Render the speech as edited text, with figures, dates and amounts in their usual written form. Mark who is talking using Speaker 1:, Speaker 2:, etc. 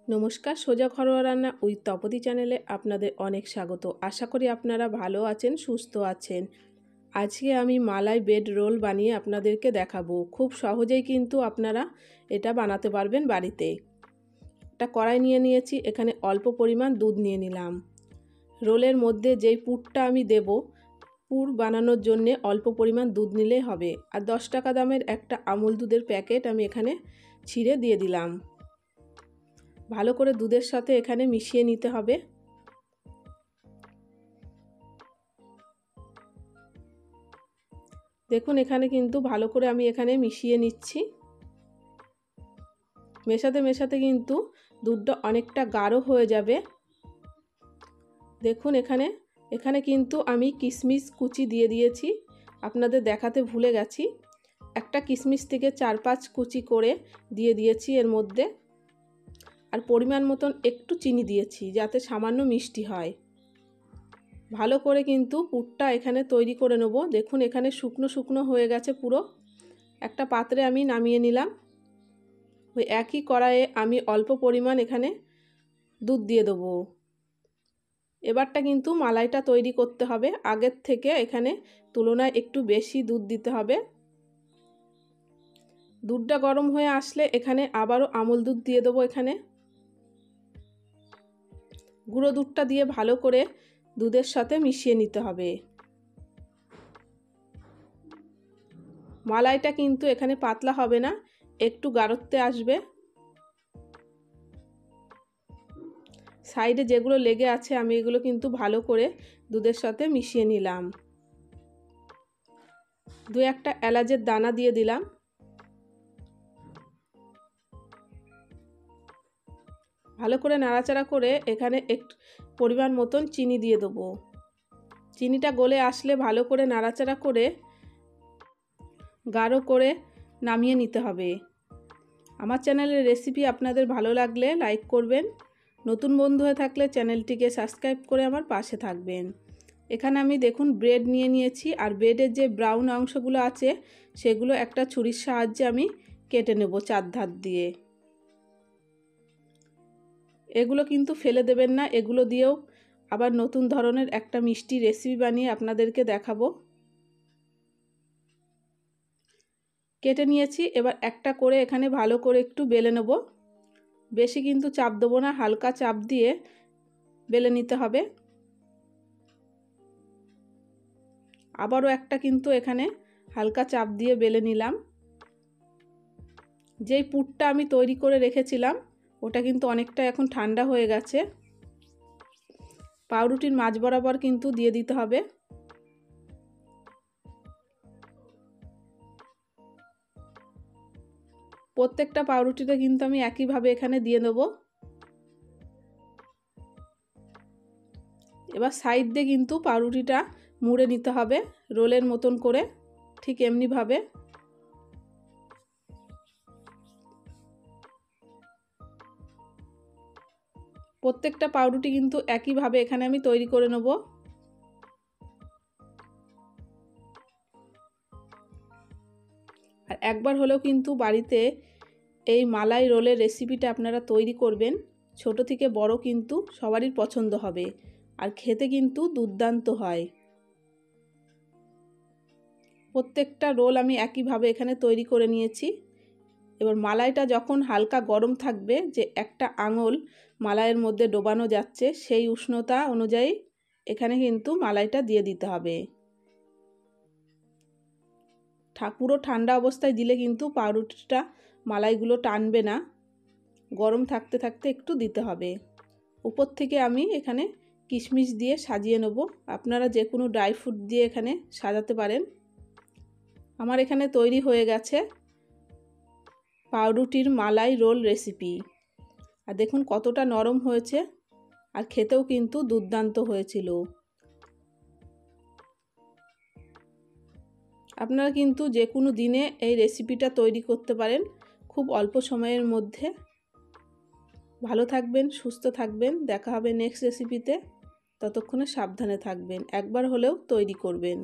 Speaker 1: নমস্কার, সোজা ঘরোয়া রান্না উইথ তপতি চ্যানেলে আপনাদের অনেক স্বাগত। আশা করি আপনারা ভালো আছেন, সুস্থ আছেন। আজকে আমি মালাই ব্রেড রোল বানিয়ে আপনাদেরকে দেখাবো। খুব সহজেই কিন্তু আপনারা এটা বানাতে পারবেন বাড়িতে। একটা কড়াই নিয়ে নিয়েছি, এখানে অল্প পরিমাণ দুধ নিয়ে নিলাম। রোলের মধ্যে যেই পুরটা আমি দেব, পুর বানানোর জন্য অল্প পরিমাণ দুধ নিলেই হবে। আর 10 টাকা দামের একটা আমুল দুধের প্যাকেট আমি এখানে ছিঁড়ে দিয়ে দিলাম। ভালো করে দুধের সাথে এখানে মিশিয়ে নিতে হবে। দেখুন এখানে কিন্তু ভালো করে আমি এখানে মিশিয়ে নিচ্ছি। মেশাতে মেশাতে কিন্তু দুধটা অনেকটা গাঢ় হয়ে যাবে। দেখুন এখানে কিন্তু আমি কিশমিশ কুচি দিয়ে দিয়েছি, আপনাদের দেখাতে ভুলে গেছি। একটা কিশমিশ থেকে 4-5 কুচি করে দিয়ে দিয়েছি এর মধ্যে। আর পরিমাণ মতন একটু চিনি দিয়েছি যাতে সামান্য মিষ্টি হয়। ভালো করে কিন্তু পুরটা এখানে তৈরি করে নেব। দেখুন এখানে শুকনো শুকনো হয়ে গেছে পুরো। একটা পাত্রে আমি নামিয়ে নিলাম। ওই একই কড়াইয়ে আমি অল্প পরিমাণ এখানে দুধ দিয়ে দেবো। এবারটা কিন্তু মালাইটা তৈরি করতে হবে, আগের থেকে এখানে তুলনায় একটু বেশি দুধ দিতে হবে। দুধটা গরম হয়ে আসলে এখানে আবারও আমুল দুধ দিয়ে দেবো। এখানে গুঁড়ো দুধটা দিয়ে ভালো করে দুধের সাথে মিশিয়ে নিতে হবে। মালাইটা কিন্তু এখানে পাতলা হবে না, একটু গাঢ়ত্বে আসবে। সাইডে যেগুলো লেগে আছে আমি এগুলো কিন্তু ভালো করে দুধের সাথে মিশিয়ে নিলাম। 2-1টা এলাচের দানা দিয়ে দিলাম। ভালো করে নাড়াচাড়া করে এখানে একটু পরিমাণ মতন চিনি দিয়ে দেবো। চিনিটা গলে আসলে ভালো করে নাড়াচাড়া করে গাঢ় করে নামিয়ে নিতে হবে। আমার চ্যানেলের রেসিপি আপনাদের ভালো লাগলে লাইক করবেন, নতুন বন্ধু হয়ে থাকলে চ্যানেলটিকে সাবস্ক্রাইব করে আমার পাশে থাকবেন। এখানে আমি দেখুন ব্রেড নিয়ে নিয়েছি, আর ব্রেডের যে ব্রাউন অংশগুলো আছে সেগুলো একটা ছুরির সাহায্যে আমি কেটে নেব 4 ধার দিয়ে। এগুলো কিন্তু ফেলে দেবেন না, এগুলো দিয়েও আবার নতুন ধরনের একটা মিষ্টি রেসিপি বানিয়ে আপনাদেরকে দেখাবো। কেটে নিয়েছি, এবার একটা করে এখানে ভালো করে একটু বেলে নেব। বেশি কিন্তু চাপ দেবো না, হালকা চাপ দিয়ে বেলে নিতে হবে। আবারও একটা কিন্তু এখানে হালকা চাপ দিয়ে বেলে নিলাম। যেই পুরটা আমি তৈরি করে রেখেছিলাম ওটা কিন্তু অনেকটা এখন ঠান্ডা হয়ে গেছে। পাউরুটির মাঝ বরাবর কিন্তু দিয়ে দিতে হবে। প্রত্যেকটা পাউরুটিতে কিন্তু আমি একইভাবে এখানে দিয়ে দেব। এবার সাইড দিয়ে কিন্তু পাউরুটিটা মুড়ে নিতে হবে রোলের মতন করে, ঠিক এমনিভাবে। প্রত্যেকটা পাউরুটি কিন্তু একইভাবে এখানে আমি তৈরি করে নেব। আর একবার হলেও কিন্তু বাড়িতে এই মালাই রোলের রেসিপিটা আপনারা তৈরি করবেন। ছোট থেকে বড় কিন্তু সবারই পছন্দ হবে, আর খেতে কিন্তু দুর্দান্ত হয়। প্রত্যেকটা রোল আমি একইভাবে এখানে তৈরি করে নিয়েছি। এবার মালাইটা যখন হালকা গরম থাকবে, যে একটা আঙুল মালাইয়ের মধ্যে ডোবানো যাচ্ছে, সেই উষ্ণতা অনুযায়ী এখানে কিন্তু মালাইটা দিয়ে দিতে হবে। পুরো ঠান্ডা অবস্থায় দিলে কিন্তু পাউরুটিটা মালাইগুলো টানবে না, গরম থাকতে থাকতে একটু দিতে হবে। উপর থেকে আমি এখানে কিশমিশ দিয়ে সাজিয়ে নেব। আপনারা যে কোনো ড্রাই ফ্রুট দিয়ে এখানে সাজাতে পারেন। আমার এখানে তৈরি হয়ে গেছে পাউরুটির মালাই রোল রেসিপি। আর দেখুন কতটা নরম হয়েছে, আর খেতেও কিন্তু দুর্দান্ত হয়েছিল। আপনারা কিন্তু যে কোনো দিনে এই রেসিপিটা তৈরি করতে পারেন খুব অল্প সময়ের মধ্যে। ভালো থাকবেন, সুস্থ থাকবেন, দেখা হবে নেক্সট রেসিপিতে। ততক্ষণে সাবধানে থাকবেন, একবার হলেও তৈরি করবেন।